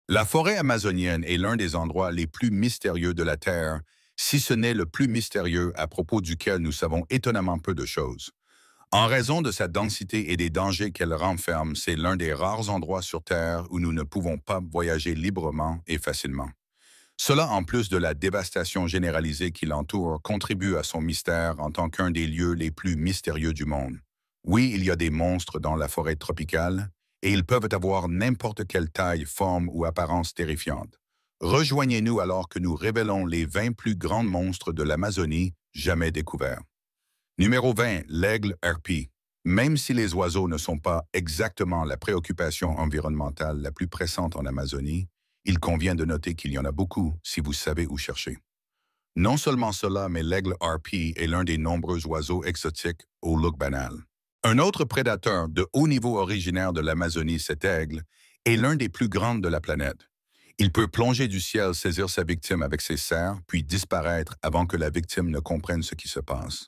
La forêt amazonienne est l'un des endroits les plus mystérieux de la Terre, si ce n'est le plus mystérieux à propos duquel nous savons étonnamment peu de choses. En raison de sa densité et des dangers qu'elle renferme, c'est l'un des rares endroits sur Terre où nous ne pouvons pas voyager librement et facilement. Cela, en plus de la dévastation généralisée qui l'entoure, contribue à son mystère en tant qu'un des lieux les plus mystérieux du monde. Oui, il y a des monstres dans la forêt tropicale, et ils peuvent avoir n'importe quelle taille, forme ou apparence terrifiante. Rejoignez-nous alors que nous révélons les 20 plus grands monstres de l'Amazonie jamais découverts. Numéro 20, l'aigle harpie. Même si les oiseaux ne sont pas exactement la préoccupation environnementale la plus pressante en Amazonie, il convient de noter qu'il y en a beaucoup si vous savez où chercher. Non seulement cela, mais l'aigle harpie est l'un des nombreux oiseaux exotiques au look banal. Un autre prédateur de haut niveau originaire de l'Amazonie, cet aigle, est l'un des plus grands de la planète. Il peut plonger du ciel, saisir sa victime avec ses serres, puis disparaître avant que la victime ne comprenne ce qui se passe.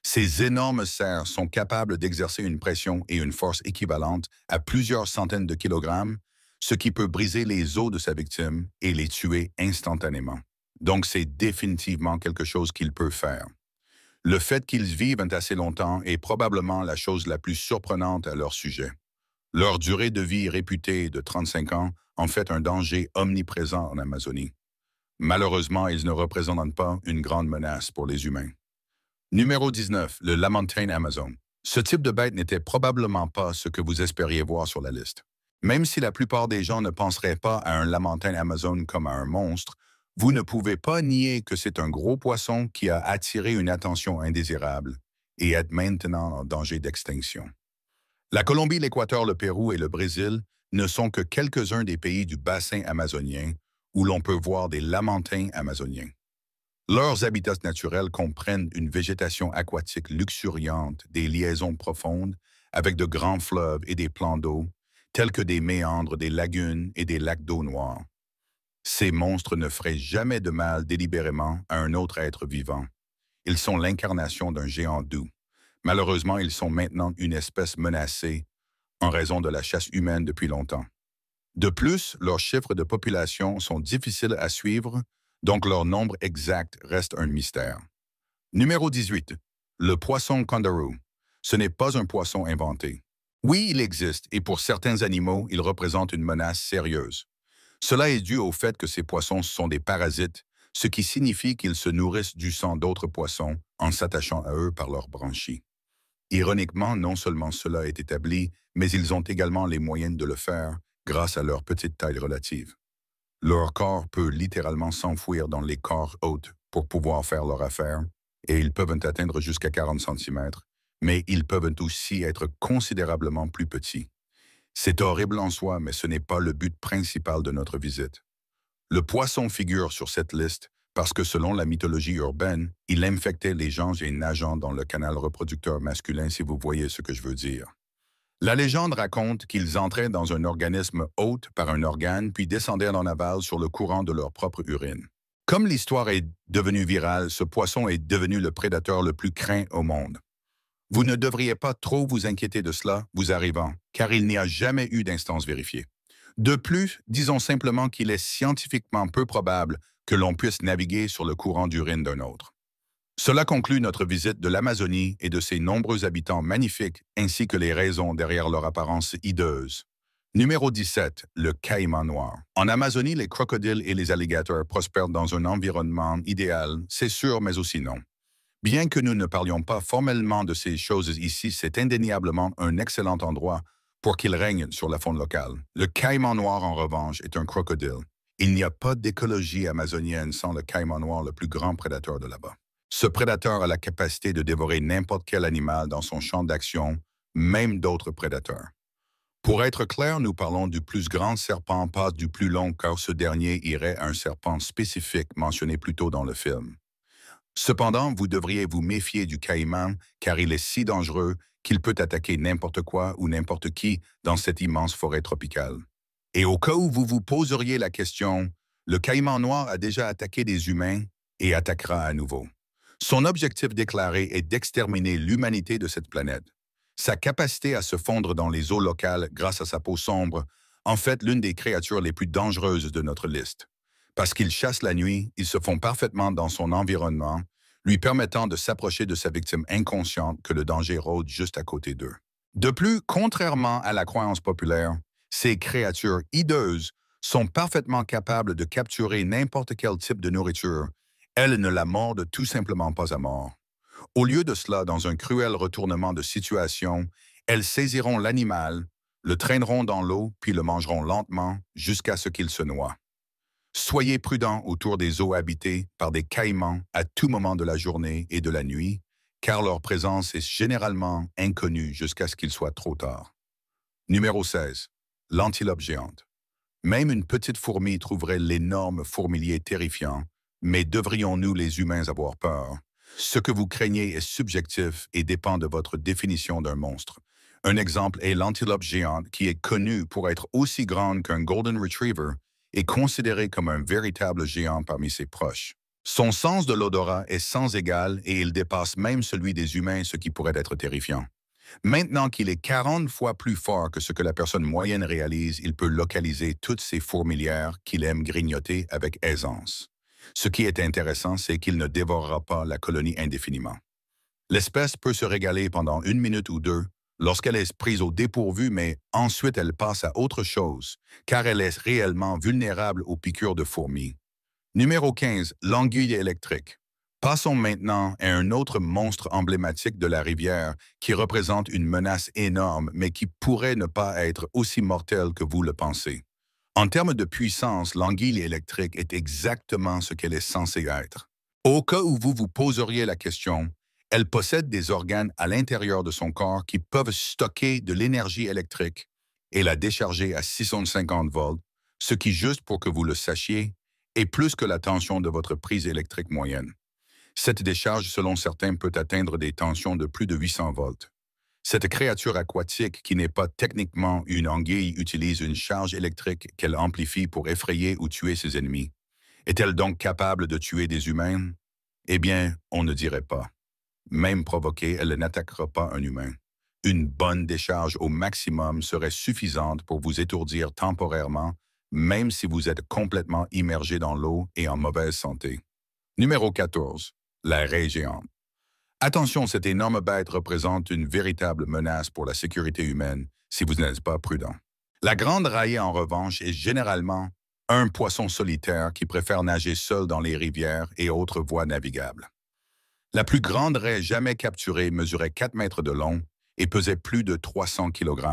Ces énormes serres sont capables d'exercer une pression et une force équivalentes à plusieurs centaines de kilogrammes, ce qui peut briser les os de sa victime et les tuer instantanément. Donc c'est définitivement quelque chose qu'il peut faire. Le fait qu'ils vivent assez longtemps est probablement la chose la plus surprenante à leur sujet. Leur durée de vie réputée de 35 ans en fait un danger omniprésent en Amazonie. Malheureusement, ils ne représentent pas une grande menace pour les humains. Numéro 19, le lamantine amazon. Ce type de bête n'était probablement pas ce que vous espériez voir sur la liste. Même si la plupart des gens ne penseraient pas à un lamantine amazon comme à un monstre, vous ne pouvez pas nier que c'est un gros poisson qui a attiré une attention indésirable et est maintenant en danger d'extinction. La Colombie, l'Équateur, le Pérou et le Brésil ne sont que quelques-uns des pays du bassin amazonien où l'on peut voir des lamantins amazoniens. Leurs habitats naturels comprennent une végétation aquatique luxuriante, des liaisons profondes avec de grands fleuves et des plans d'eau, tels que des méandres, des lagunes et des lacs d'eau noire. Ces monstres ne feraient jamais de mal délibérément à un autre être vivant. Ils sont l'incarnation d'un géant doux. Malheureusement, ils sont maintenant une espèce menacée en raison de la chasse humaine depuis longtemps. De plus, leurs chiffres de population sont difficiles à suivre, donc leur nombre exact reste un mystère. Numéro 18. Le poisson kangaroo. Ce n'est pas un poisson inventé. Oui, il existe et pour certains animaux, il représente une menace sérieuse. Cela est dû au fait que ces poissons sont des parasites, ce qui signifie qu'ils se nourrissent du sang d'autres poissons en s'attachant à eux par leurs branchies. Ironiquement, non seulement cela est établi, mais ils ont également les moyens de le faire grâce à leur petite taille relative. Leur corps peut littéralement s'enfouir dans les corps hautes pour pouvoir faire leur affaire, et ils peuvent atteindre jusqu'à 40 centimètres, mais ils peuvent aussi être considérablement plus petits. C'est horrible en soi, mais ce n'est pas le but principal de notre visite. Le poisson figure sur cette liste parce que selon la mythologie urbaine, il infectait les gens et nageant dans le canal reproducteur masculin, si vous voyez ce que je veux dire. La légende raconte qu'ils entraient dans un organisme hôte par un organe, puis descendaient en aval sur le courant de leur propre urine. Comme l'histoire est devenue virale, ce poisson est devenu le prédateur le plus craint au monde. Vous ne devriez pas trop vous inquiéter de cela, vous arrivant, car il n'y a jamais eu d'instance vérifiée. De plus, disons simplement qu'il est scientifiquement peu probable que l'on puisse naviguer sur le courant d'urine d'un autre. Cela conclut notre visite de l'Amazonie et de ses nombreux habitants magnifiques, ainsi que les raisons derrière leur apparence hideuse. Numéro 17, le caïman noir. En Amazonie, les crocodiles et les alligators prospèrent dans un environnement idéal, c'est sûr, mais aussi non. Bien que nous ne parlions pas formellement de ces choses ici, c'est indéniablement un excellent endroit pour qu'il règne sur la faune locale. Le caïman noir, en revanche, est un crocodile. Il n'y a pas d'écologie amazonienne sans le caïman noir, le plus grand prédateur de là-bas. Ce prédateur a la capacité de dévorer n'importe quel animal dans son champ d'action, même d'autres prédateurs. Pour être clair, nous parlons du plus grand serpent, pas du plus long, car ce dernier irait à un serpent spécifique mentionné plus tôt dans le film. Cependant, vous devriez vous méfier du caïman, car il est si dangereux qu'il peut attaquer n'importe quoi ou n'importe qui dans cette immense forêt tropicale. Et au cas où vous vous poseriez la question, le caïman noir a déjà attaqué des humains et attaquera à nouveau. Son objectif déclaré est d'exterminer l'humanité de cette planète. Sa capacité à se fondre dans les eaux locales grâce à sa peau sombre En fait, l'une des créatures les plus dangereuses de notre liste. Parce qu'ils chassent la nuit, ils se font parfaitement dans son environnement, lui permettant de s'approcher de sa victime inconsciente que le danger rôde juste à côté d'eux. De plus, contrairement à la croyance populaire, ces créatures hideuses sont parfaitement capables de capturer n'importe quel type de nourriture. Elles ne la mordent tout simplement pas à mort. Au lieu de cela, dans un cruel retournement de situation, elles saisiront l'animal, le traîneront dans l'eau, puis le mangeront lentement jusqu'à ce qu'il se noie. Soyez prudents autour des eaux habitées par des caïmans à tout moment de la journée et de la nuit, car leur présence est généralement inconnue jusqu'à ce qu'il soit trop tard. Numéro 16. L'antilope géante. Même une petite fourmi trouverait l'énorme fourmilier terrifiant, mais devrions-nous les humains avoir peur? Ce que vous craignez est subjectif et dépend de votre définition d'un monstre. Un exemple est l'antilope géante qui est connue pour être aussi grande qu'un Golden Retriever et considéré comme un véritable géant parmi ses proches. Son sens de l'odorat est sans égal et il dépasse même celui des humains, ce qui pourrait être terrifiant. Maintenant qu'il est 40 fois plus fort que ce que la personne moyenne réalise, il peut localiser toutes ces fourmilières qu'il aime grignoter avec aisance. Ce qui est intéressant, c'est qu'il ne dévorera pas la colonie indéfiniment. L'espèce peut se régaler pendant 1 minute ou 2 lorsqu'elle est prise au dépourvu, mais ensuite elle passe à autre chose, car elle est réellement vulnérable aux piqûres de fourmis. Numéro 15. L'anguille électrique. Passons maintenant à un autre monstre emblématique de la rivière qui représente une menace énorme, mais qui pourrait ne pas être aussi mortel que vous le pensez. En termes de puissance, l'anguille électrique est exactement ce qu'elle est censée être. Au cas où vous vous poseriez la question, elle possède des organes à l'intérieur de son corps qui peuvent stocker de l'énergie électrique et la décharger à 650 volts, ce qui, juste pour que vous le sachiez, est plus que la tension de votre prise électrique moyenne. Cette décharge, selon certains, peut atteindre des tensions de plus de 800 volts. Cette créature aquatique, qui n'est pas techniquement une anguille, utilise une charge électrique qu'elle amplifie pour effrayer ou tuer ses ennemis. Est-elle donc capable de tuer des humains? Eh bien, on ne dirait pas. Même provoquée, elle n'attaquera pas un humain. Une bonne décharge au maximum serait suffisante pour vous étourdir temporairement, même si vous êtes complètement immergé dans l'eau et en mauvaise santé. Numéro 14. La raie géante. Attention, cette énorme bête représente une véritable menace pour la sécurité humaine si vous n'êtes pas prudent. La grande raie, en revanche, est généralement un poisson solitaire qui préfère nager seul dans les rivières et autres voies navigables. La plus grande raie jamais capturée mesurait 4 mètres de long et pesait plus de 300 kg.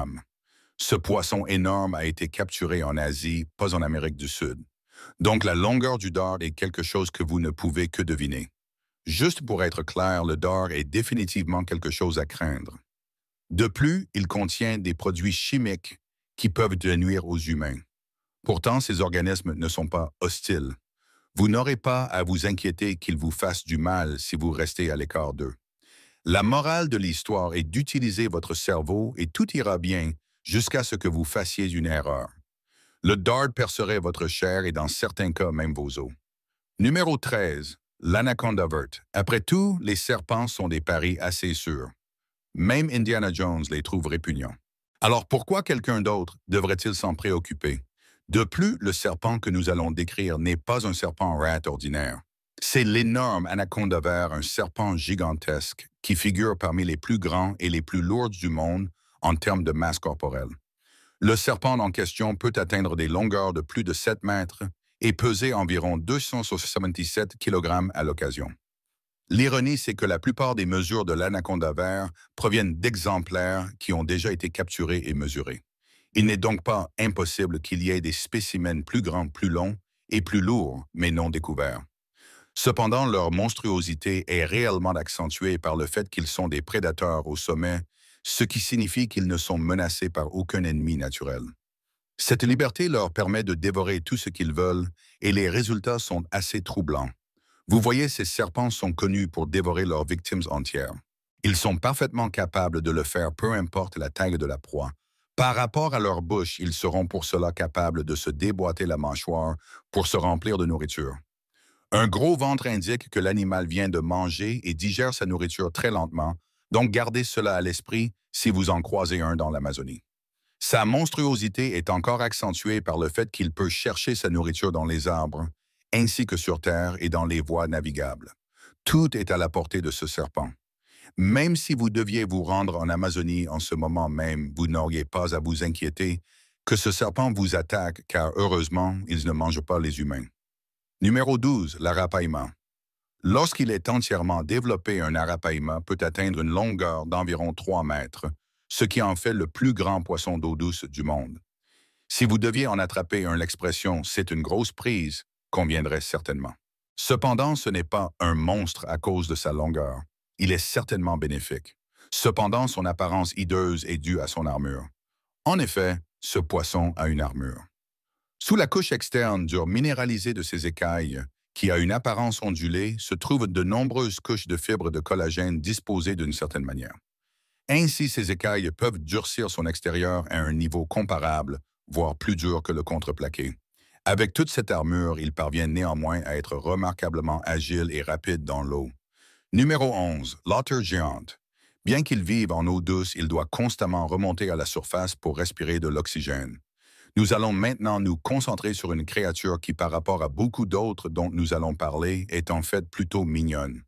Ce poisson énorme a été capturé en Asie, pas en Amérique du Sud. Donc la longueur du dard est quelque chose que vous ne pouvez que deviner. Juste pour être clair, le dard est définitivement quelque chose à craindre. De plus, il contient des produits chimiques qui peuvent nuire aux humains. Pourtant, ces organismes ne sont pas hostiles. Vous n'aurez pas à vous inquiéter qu'ils vous fassent du mal si vous restez à l'écart d'eux. La morale de l'histoire est d'utiliser votre cerveau et tout ira bien jusqu'à ce que vous fassiez une erreur. Le dard percerait votre chair et dans certains cas même vos os. Numéro 13. L'anaconda verte. Après tout, les serpents sont des paris assez sûrs. Même Indiana Jones les trouve répugnants. Alors pourquoi quelqu'un d'autre devrait-il s'en préoccuper? De plus, le serpent que nous allons décrire n'est pas un serpent rat ordinaire. C'est l'énorme anaconda vert, un serpent gigantesque qui figure parmi les plus grands et les plus lourds du monde en termes de masse corporelle. Le serpent en question peut atteindre des longueurs de plus de 7 mètres et peser environ 277 kg à l'occasion. L'ironie, c'est que la plupart des mesures de l'anaconda vert proviennent d'exemplaires qui ont déjà été capturés et mesurés. Il n'est donc pas impossible qu'il y ait des spécimens plus grands, plus longs et plus lourds, mais non découverts. Cependant, leur monstruosité est réellement accentuée par le fait qu'ils sont des prédateurs au sommet, ce qui signifie qu'ils ne sont menacés par aucun ennemi naturel. Cette liberté leur permet de dévorer tout ce qu'ils veulent et les résultats sont assez troublants. Vous voyez, ces serpents sont connus pour dévorer leurs victimes entières. Ils sont parfaitement capables de le faire peu importe la taille de la proie. Par rapport à leur bouche, ils seront pour cela capables de se déboîter la mâchoire pour se remplir de nourriture. Un gros ventre indique que l'animal vient de manger et digère sa nourriture très lentement, donc gardez cela à l'esprit si vous en croisez un dans l'Amazonie. Sa monstruosité est encore accentuée par le fait qu'il peut chercher sa nourriture dans les arbres, ainsi que sur terre et dans les voies navigables. Tout est à la portée de ce serpent. Même si vous deviez vous rendre en Amazonie en ce moment même, vous n'auriez pas à vous inquiéter que ce serpent vous attaque, car heureusement, il ne mange pas les humains. Numéro 12, l'arapaima. Lorsqu'il est entièrement développé, un arapaima peut atteindre une longueur d'environ 3 mètres, ce qui en fait le plus grand poisson d'eau douce du monde. Si vous deviez en attraper l'expression « c'est une grosse prise », conviendrait certainement. Cependant, ce n'est pas un monstre à cause de sa longueur. Il est certainement bénéfique. Cependant, son apparence hideuse est due à son armure. En effet, ce poisson a une armure. Sous la couche externe dure minéralisée de ses écailles, qui a une apparence ondulée, se trouvent de nombreuses couches de fibres de collagène disposées d'une certaine manière. Ainsi, ces écailles peuvent durcir son extérieur à un niveau comparable, voire plus dur que le contreplaqué. Avec toute cette armure, il parvient néanmoins à être remarquablement agile et rapide dans l'eau. Numéro 11, l'otter géante. Bien qu'il vive en eau douce, il doit constamment remonter à la surface pour respirer de l'oxygène. Nous allons maintenant nous concentrer sur une créature qui, par rapport à beaucoup d'autres dont nous allons parler, est en fait plutôt mignonne.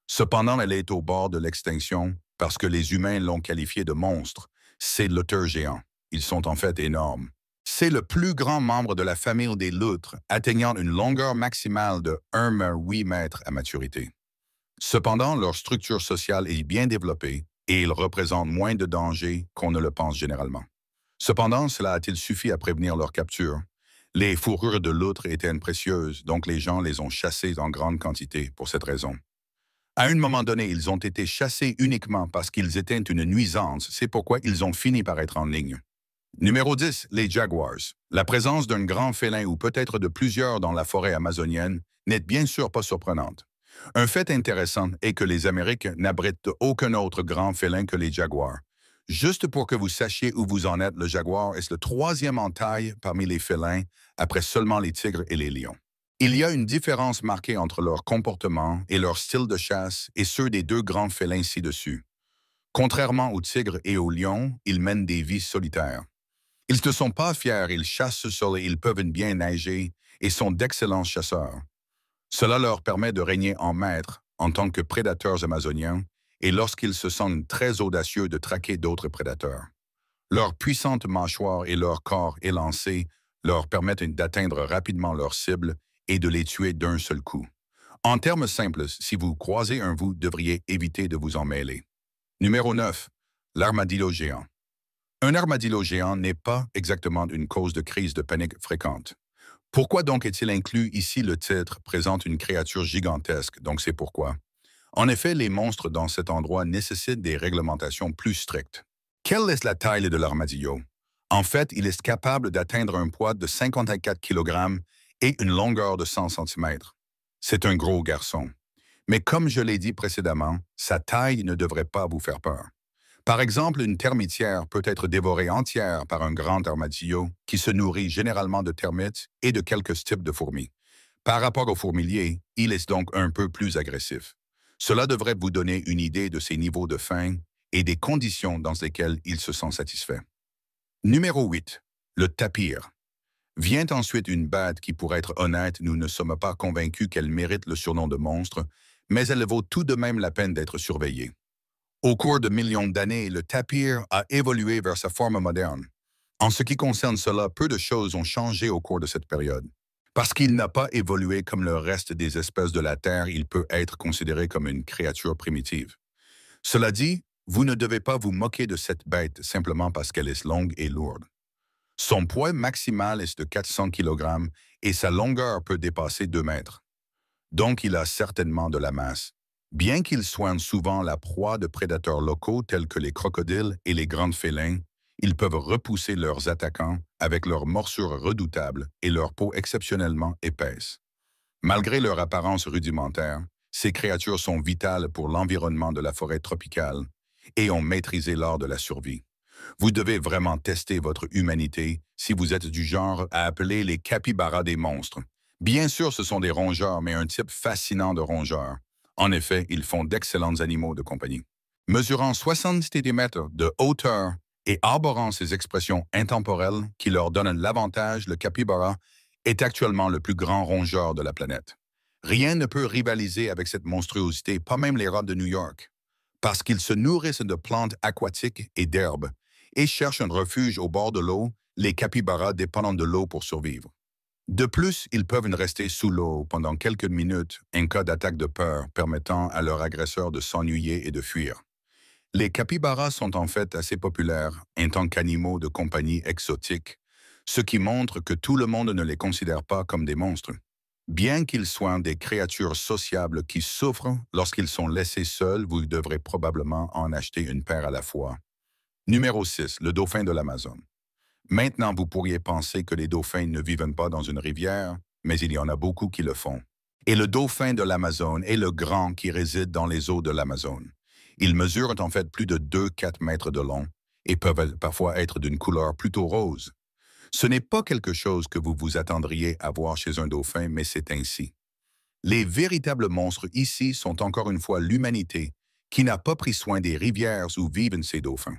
Cependant, elle est au bord de l'extinction parce que les humains l'ont qualifiée de monstre. C'est l'otter géant. Ils sont en fait énormes. C'est le plus grand membre de la famille des loutres, atteignant une longueur maximale de 1,8 m à maturité. Cependant, leur structure sociale est bien développée et ils représentent moins de dangers qu'on ne le pense généralement. Cependant, cela a-t-il suffi à prévenir leur capture? Les fourrures de loutres étaient précieuses, donc les gens les ont chassées en grande quantité pour cette raison. À un moment donné, ils ont été chassés uniquement parce qu'ils étaient une nuisance, c'est pourquoi ils ont fini par être en ligne. Numéro 10, les jaguars. La présence d'un grand félin ou peut-être de plusieurs dans la forêt amazonienne n'est bien sûr pas surprenante. Un fait intéressant est que les Amériques n'abritent aucun autre grand félin que les jaguars. Juste pour que vous sachiez où vous en êtes, le jaguar est le troisième en taille parmi les félins, après seulement les tigres et les lions. Il y a une différence marquée entre leur comportement et leur style de chasse et ceux des deux grands félins ci-dessus. Contrairement aux tigres et aux lions, ils mènent des vies solitaires. Ils ne sont pas fiers, ils chassent seuls et ils peuvent bien nager et sont d'excellents chasseurs. Cela leur permet de régner en maître en tant que prédateurs amazoniens et lorsqu'ils se sentent très audacieux de traquer d'autres prédateurs. Leur puissante mâchoire et leur corps élancé leur permettent d'atteindre rapidement leurs cibles et de les tuer d'un seul coup. En termes simples, si vous croisez un, vous devriez éviter de vous en mêler. Numéro 9. L'armadillo géant. Un armadillo géant n'est pas exactement une cause de crise de panique fréquente. Pourquoi donc est-il inclus ici? Le titre présente une créature gigantesque, donc c'est pourquoi. En effet, les monstres dans cet endroit nécessitent des réglementations plus strictes. Quelle est la taille de l'armadillo? En fait, il est capable d'atteindre un poids de 54 kg et une longueur de 100 cm. C'est un gros garçon. Mais comme je l'ai dit précédemment, sa taille ne devrait pas vous faire peur. Par exemple, une termitière peut être dévorée entière par un grand armadillo qui se nourrit généralement de termites et de quelques types de fourmis. Par rapport aux fourmiliers, il est donc un peu plus agressif. Cela devrait vous donner une idée de ses niveaux de faim et des conditions dans lesquelles il se sent satisfait. Numéro 8. Le tapir. Vient ensuite une bête qui, pour être honnête, nous ne sommes pas convaincus qu'elle mérite le surnom de monstre, mais elle vaut tout de même la peine d'être surveillée. Au cours de millions d'années, le tapir a évolué vers sa forme moderne. En ce qui concerne cela, peu de choses ont changé au cours de cette période. Parce qu'il n'a pas évolué comme le reste des espèces de la Terre, il peut être considéré comme une créature primitive. Cela dit, vous ne devez pas vous moquer de cette bête simplement parce qu'elle est longue et lourde. Son poids maximal est de 400 kg et sa longueur peut dépasser 2 mètres. Donc il a certainement de la masse. Bien qu'il soit souvent la proie de prédateurs locaux tels que les crocodiles et les grands félins, ils peuvent repousser leurs attaquants avec leurs morsures redoutables et leur peau exceptionnellement épaisse. Malgré leur apparence rudimentaire, ces créatures sont vitales pour l'environnement de la forêt tropicale et ont maîtrisé l'art de la survie. Vous devez vraiment tester votre humanité si vous êtes du genre à appeler les capybaras des monstres. Bien sûr, ce sont des rongeurs, mais un type fascinant de rongeurs. En effet, ils font d'excellents animaux de compagnie. Mesurant 60 cm de hauteur Et arborant ces expressions intemporelles qui leur donnent l'avantage, le capybara est actuellement le plus grand rongeur de la planète. Rien ne peut rivaliser avec cette monstruosité, pas même les rats de New York, parce qu'ils se nourrissent de plantes aquatiques et d'herbes et cherchent un refuge au bord de l'eau, les capybaras dépendant de l'eau pour survivre. De plus, ils peuvent rester sous l'eau pendant quelques minutes en cas d'attaque de peur, permettant à leur agresseur de s'ennuyer et de fuir. Les capybaras sont en fait assez populaires en tant qu'animaux de compagnie exotiques, ce qui montre que tout le monde ne les considère pas comme des monstres. Bien qu'ils soient des créatures sociables qui souffrent lorsqu'ils sont laissés seuls, vous devrez probablement en acheter une paire à la fois. Numéro 6, le dauphin de l'Amazone. Maintenant, vous pourriez penser que les dauphins ne vivent pas dans une rivière, mais il y en a beaucoup qui le font. Et le dauphin de l'Amazone est le grand qui réside dans les eaux de l'Amazone. Ils mesurent en fait plus de 2-4 mètres de long et peuvent parfois être d'une couleur plutôt rose. Ce n'est pas quelque chose que vous vous attendriez à voir chez un dauphin, mais c'est ainsi. Les véritables monstres ici sont encore une fois l'humanité qui n'a pas pris soin des rivières où vivent ces dauphins.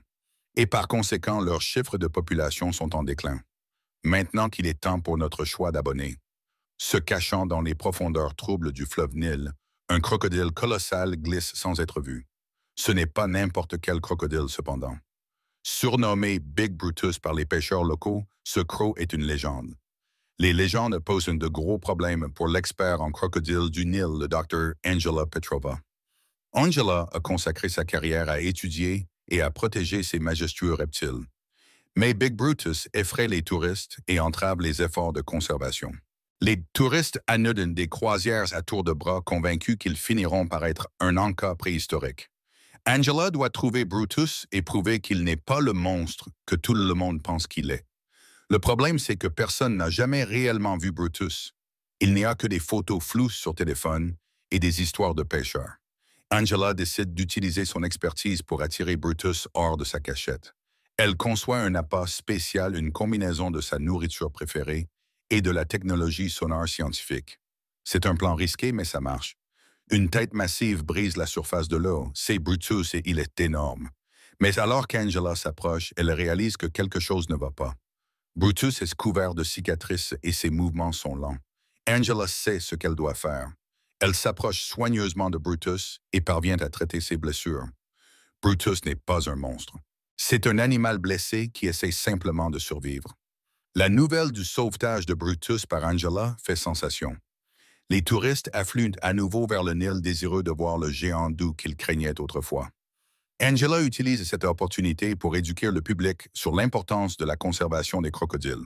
Et par conséquent, leurs chiffres de population sont en déclin. Maintenant qu'il est temps pour notre choix d'abonnés. Se cachant dans les profondeurs troubles du fleuve Nil, un crocodile colossal glisse sans être vu. Ce n'est pas n'importe quel crocodile cependant. Surnommé Big Brutus par les pêcheurs locaux, ce croc est une légende. Les légendes posent de gros problèmes pour l'expert en crocodile du Nil, le Dr. Angela Petrova. Angela a consacré sa carrière à étudier et à protéger ces majestueux reptiles. Mais Big Brutus effraie les touristes et entrave les efforts de conservation. Les touristes annulent des croisières à tour de bras convaincus qu'ils finiront par être un encas préhistorique. Angela doit trouver Brutus et prouver qu'il n'est pas le monstre que tout le monde pense qu'il est. Le problème, c'est que personne n'a jamais réellement vu Brutus. Il n'y a que des photos floues sur téléphone et des histoires de pêcheurs. Angela décide d'utiliser son expertise pour attirer Brutus hors de sa cachette. Elle conçoit un appât spécial, une combinaison de sa nourriture préférée et de la technologie sonore scientifique. C'est un plan risqué, mais ça marche. Une tête massive brise la surface de l'eau. C'est Brutus et il est énorme. Mais alors qu'Angela s'approche, elle réalise que quelque chose ne va pas. Brutus est couvert de cicatrices et ses mouvements sont lents. Angela sait ce qu'elle doit faire. Elle s'approche soigneusement de Brutus et parvient à traiter ses blessures. Brutus n'est pas un monstre. C'est un animal blessé qui essaie simplement de survivre. La nouvelle du sauvetage de Brutus par Angela fait sensation. Les touristes affluent à nouveau vers le Nil désireux de voir le géant doux qu'ils craignaient autrefois. Angela utilise cette opportunité pour éduquer le public sur l'importance de la conservation des crocodiles.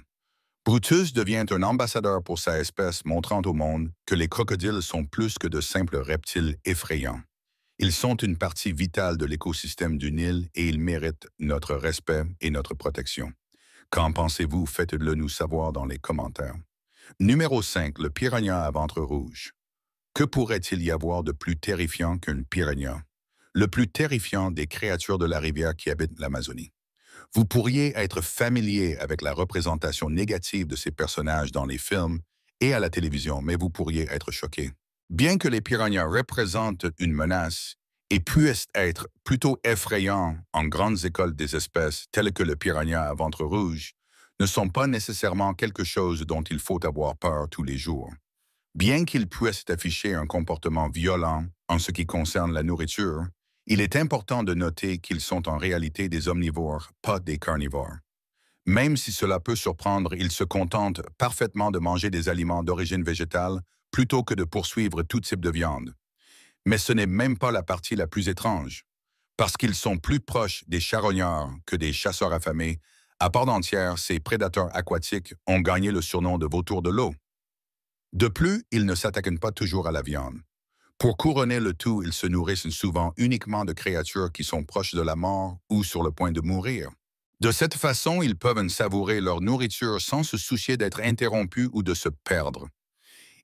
Brutus devient un ambassadeur pour sa espèce, montrant au monde que les crocodiles sont plus que de simples reptiles effrayants. Ils sont une partie vitale de l'écosystème du Nil et ils méritent notre respect et notre protection. Qu'en pensez-vous? Faites-le nous savoir dans les commentaires. Numéro 5. Le piranha à ventre rouge. Que pourrait-il y avoir de plus terrifiant qu'un piranha? Le plus terrifiant des créatures de la rivière qui habitent l'Amazonie. Vous pourriez être familier avec la représentation négative de ces personnages dans les films et à la télévision, mais vous pourriez être choqué. Bien que les piranhas représentent une menace et puissent être plutôt effrayants en grandes écoles des espèces telles que le piranha à ventre rouge, ne sont pas nécessairement quelque chose dont il faut avoir peur tous les jours. Bien qu'ils puissent afficher un comportement violent en ce qui concerne la nourriture, il est important de noter qu'ils sont en réalité des omnivores, pas des carnivores. Même si cela peut surprendre, ils se contentent parfaitement de manger des aliments d'origine végétale plutôt que de poursuivre tout type de viande. Mais ce n'est même pas la partie la plus étrange. Parce qu'ils sont plus proches des charognards que des chasseurs affamés, à part entière, ces prédateurs aquatiques ont gagné le surnom de vautours de l'eau. De plus, ils ne s'attaquent pas toujours à la viande. Pour couronner le tout, ils se nourrissent souvent uniquement de créatures qui sont proches de la mort ou sur le point de mourir. De cette façon, ils peuvent savourer leur nourriture sans se soucier d'être interrompus ou de se perdre.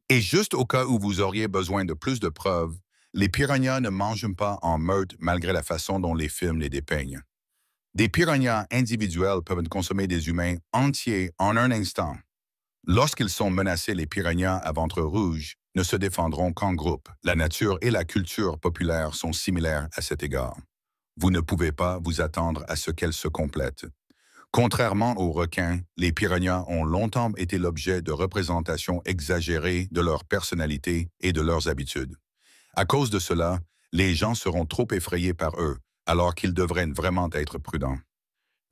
Et juste au cas où vous auriez besoin de plus de preuves, les piranhas ne mangent pas en meute malgré la façon dont les films les dépeignent. Des piranhas individuels peuvent consommer des humains entiers en un instant. Lorsqu'ils sont menacés, les piranhas à ventre rouge ne se défendront qu'en groupe. La nature et la culture populaire sont similaires à cet égard. Vous ne pouvez pas vous attendre à ce qu'elles se complètent. Contrairement aux requins, les piranhas ont longtemps été l'objet de représentations exagérées de leur personnalité et de leurs habitudes. À cause de cela, les gens seront trop effrayés par eux, alors qu'ils devraient vraiment être prudents.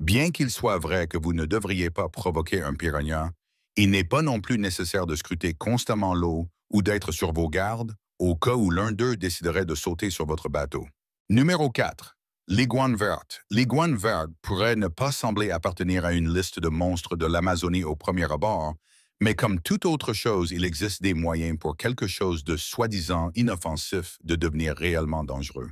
Bien qu'il soit vrai que vous ne devriez pas provoquer un piranha, il n'est pas non plus nécessaire de scruter constamment l'eau ou d'être sur vos gardes au cas où l'un d'eux déciderait de sauter sur votre bateau. Numéro 4. L'iguane verte. L'iguane verte pourrait ne pas sembler appartenir à une liste de monstres de l'Amazonie au premier abord, mais comme toute autre chose, il existe des moyens pour quelque chose de soi-disant inoffensif de devenir réellement dangereux.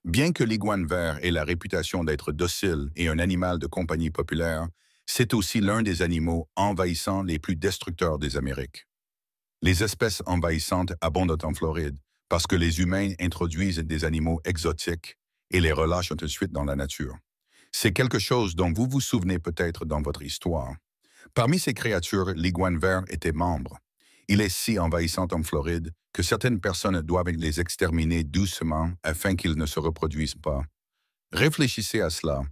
Bien que l'iguane vert ait la réputation d'être docile et un animal de compagnie populaire, c'est aussi l'un des animaux envahissants les plus destructeurs des Amériques. Les espèces envahissantes abondent en Floride parce que les humains introduisent des animaux exotiques et les relâchent ensuite dans la nature. C'est quelque chose dont vous vous souvenez peut-être dans votre histoire. Parmi ces créatures, l'iguane vert était membre. Il est si envahissant en Floride que certaines personnes doivent les exterminer doucement afin qu'ils ne se reproduisent pas. Réfléchissez à cela.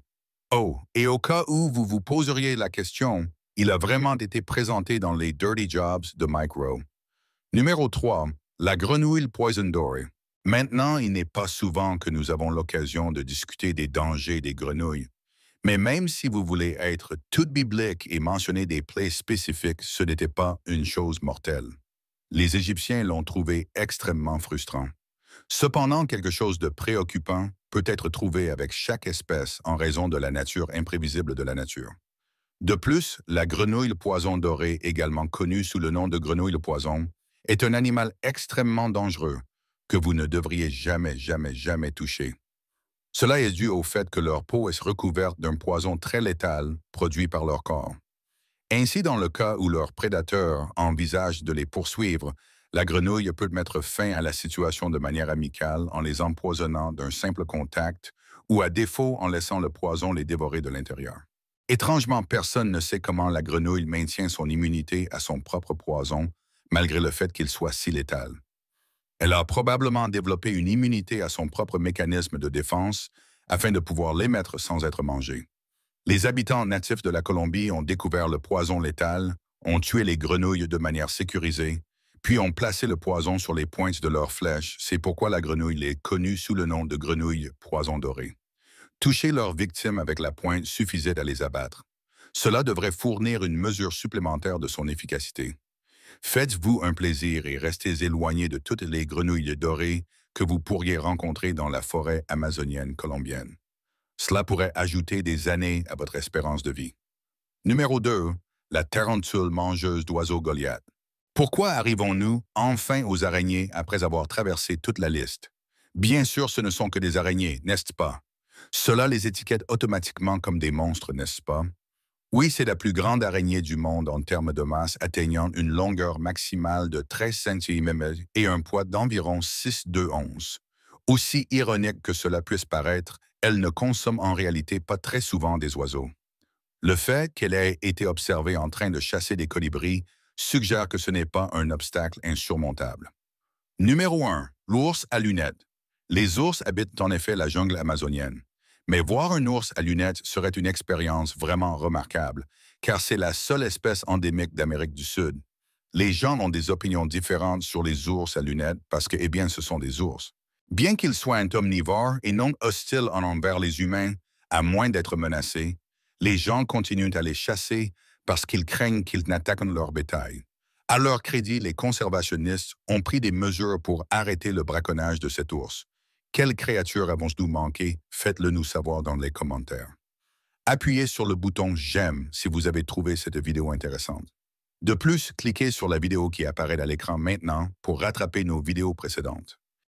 Oh, et au cas où vous vous poseriez la question, il a vraiment été présenté dans les Dirty Jobs de Mike Rowe. Numéro 3. La grenouille poison dorée. Maintenant, il n'est pas souvent que nous avons l'occasion de discuter des dangers des grenouilles. Mais même si vous voulez être toute biblique et mentionner des plaies spécifiques, ce n'était pas une chose mortelle. Les Égyptiens l'ont trouvé extrêmement frustrant. Cependant, quelque chose de préoccupant peut être trouvé avec chaque espèce en raison de la nature imprévisible de la nature. De plus, la grenouille poison dorée, également connue sous le nom de grenouille poison, est un animal extrêmement dangereux que vous ne devriez jamais toucher. Cela est dû au fait que leur peau est recouverte d'un poison très létal produit par leur corps. Ainsi, dans le cas où leur prédateur envisage de les poursuivre, la grenouille peut mettre fin à la situation de manière amicale en les empoisonnant d'un simple contact ou à défaut en laissant le poison les dévorer de l'intérieur. Étrangement, personne ne sait comment la grenouille maintient son immunité à son propre poison, malgré le fait qu'il soit si létal. Elle a probablement développé une immunité à son propre mécanisme de défense afin de pouvoir l'émettre sans être mangée. Les habitants natifs de la Colombie ont découvert le poison létal, ont tué les grenouilles de manière sécurisée, puis ont placé le poison sur les pointes de leurs flèches. C'est pourquoi la grenouille est connue sous le nom de grenouille poison dorée. Toucher leurs victimes avec la pointe suffisait à les abattre. Cela devrait fournir une mesure supplémentaire de son efficacité. Faites-vous un plaisir et restez éloigné de toutes les grenouilles dorées que vous pourriez rencontrer dans la forêt amazonienne colombienne. Cela pourrait ajouter des années à votre espérance de vie. Numéro 2. La tarentule mangeuse d'oiseaux Goliath. Pourquoi arrivons-nous enfin aux araignées après avoir traversé toute la liste? Bien sûr, ce ne sont que des araignées, n'est-ce pas? Cela les étiquette automatiquement comme des monstres, n'est-ce pas? Oui, c'est la plus grande araignée du monde en termes de masse, atteignant une longueur maximale de 13 cm et un poids d'environ 6,2 onces. Aussi ironique que cela puisse paraître, elle ne consomme en réalité pas très souvent des oiseaux. Le fait qu'elle ait été observée en train de chasser des colibris suggère que ce n'est pas un obstacle insurmontable. Numéro 1. L'ours à lunettes. Les ours habitent en effet la jungle amazonienne. Mais voir un ours à lunettes serait une expérience vraiment remarquable, car c'est la seule espèce endémique d'Amérique du Sud. Les gens ont des opinions différentes sur les ours à lunettes parce que, eh bien, ce sont des ours. Bien qu'ils soient un omnivore et non hostiles envers les humains, à moins d'être menacés, les gens continuent à les chasser parce qu'ils craignent qu'ils n'attaquent leur bétail. À leur crédit, les conservationnistes ont pris des mesures pour arrêter le braconnage de cet ours. Quelle créature avons-nous manqué? Faites-le nous savoir dans les commentaires. Appuyez sur le bouton « J'aime » si vous avez trouvé cette vidéo intéressante. De plus, cliquez sur la vidéo qui apparaît à l'écran maintenant pour rattraper nos vidéos précédentes.